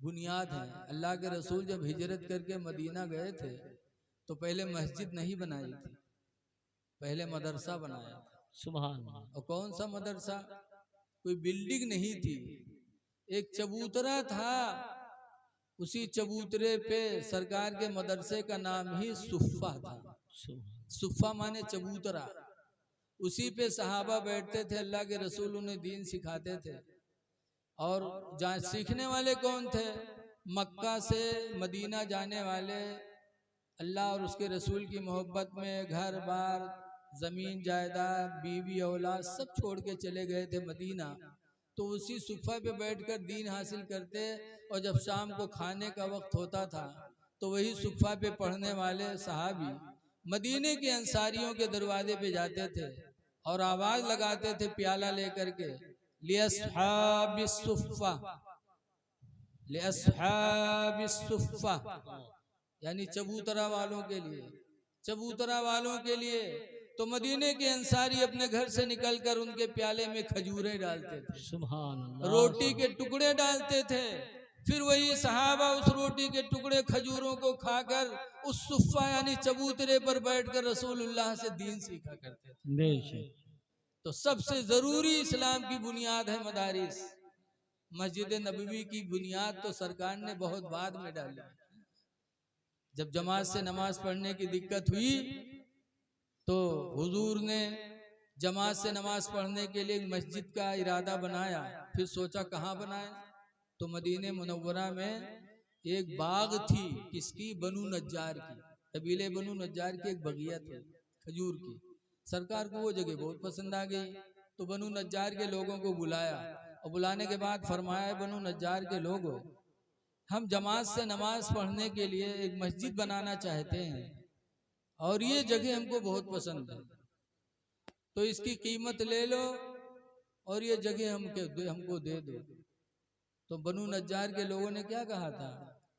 बुनियाद है। अल्लाह के रसूल जब हिजरत करके मदीना गए थे तो पहले मस्जिद नहीं बनाई थी, पहले मदरसा बनाया था। सुभान अल्लाह। और कौन सा मदरसा? कोई बिल्डिंग नहीं थी, एक चबूतरा था। उसी चबूतरे पे सरकार के मदरसे का नाम ही सुफ़ा था। सुफ़ा माने चबूतरा। उसी पे सहाबा बैठते थे, अल्लाह के रसूल उन्हें दीन सिखाते थे। और जहाँ सीखने वाले कौन थे? मक्का से मदीना जाने वाले, अल्लाह और उसके रसूल की मोहब्बत में घर बार जमीन जायदाद बीवी औलाद सब छोड़ के चले गए थे मदीना। तो उसी सुफ़ा पे बैठकर दीन हासिल करते। और जब शाम को खाने का वक्त होता था तो वही सुफ़ा पे पढ़ने वाले सहाबी मदीने के अंसारियों के दरवाजे पे जाते थे और आवाज लगाते थे प्याला लेकर के, लिअस्हाबिस सुफ़्फ़ा, लिअस्हाबिस सुफ़्फ़ा, यानी चबूतरा वालों के लिए, चबूतरा वालों के लिए। तो मदीने के अंसारी अपने घर से निकलकर उनके प्याले में खजूरें डालते थे, सुभान अल्लाह, रोटी के टुकड़े डालते थे। फिर वही सहाबा उस रोटी के टुकड़े खजूरों को खाकर उस सुफ़्फ़ा यानी चबूतरे पर बैठकर रसूलुल्लाह से दीन सीखा करते थे। तो सबसे जरूरी इस्लाम की बुनियाद है मदारिस। मस्जिद नबवी की बुनियाद तो सरकार ने बहुत बाद में डाली। जब जमात से नमाज पढ़ने की दिक्कत हुई तो हुजूर ने जमात से नमाज पढ़ने के लिए मस्जिद का इरादा बनाया। फिर सोचा कहाँ बनाए, तो मदीने मुनव्वरा में एक बाग थी, किसकी? बनु नज्जार की, कबीले बनु नज्जार की एक बगिया थी खजूर की। सरकार को वो जगह बहुत पसंद आ गई तो बनु नज्जार के लोगों को बुलाया और बुलाने के बाद फरमाया, बनु नज्जार के लोगों, हम जमात से नमाज पढ़ने के लिए एक मस्जिद बनाना चाहते हैं और ये जगह हमको बहुत पसंद है, तो इसकी कीमत ले लो और ये जगह हमको दे दो। तो बनु नज्जार के लोगों ने क्या कहा था?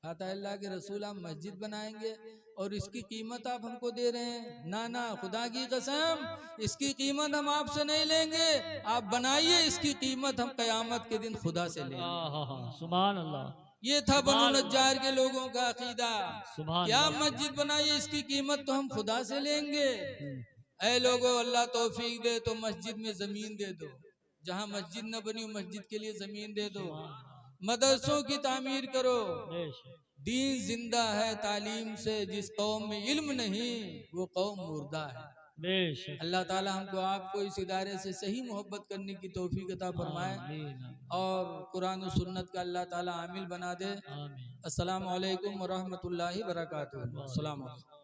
कहा था, अल्लाह के रसूल हम मस्जिद बनाएंगे और इसकी कीमत आप हमको दे रहे हैं? ना ना, खुदा की कसम, इसकी कीमत हम आपसे नहीं लेंगे, आप बनाइए, इसकी कीमत हम क़यामत के दिन खुदा से लेंगे। सुभान अल्लाह। ये था बनु नज्जार के लोगों का अकीदा। क्या अल्लाह। मस्जिद बनाइए, इसकी कीमत तो हम खुदा से लेंगे। ऐ लोगों, अल्लाह तौफीक दे तो मस्जिद में जमीन दे दो, जहाँ मस्जिद न बनी मस्जिद के लिए जमीन दे दो। मदरसों की तामीर करो। दीन जिंदा है तालीम से, जिस कौम में इल्म नहीं वो कौम मुर्दा है। अल्लाह ताला हमको आपको इस इदारे से सही मोहब्बत करने की तौफीक अता फरमाए और कुरान और सुन्नत का अल्लाह ताला आमिल बना दे। अस्सलामु अलैकुम व रहमतुल्लाहि व बरकातुहू। अस्सलाम वालेकुम।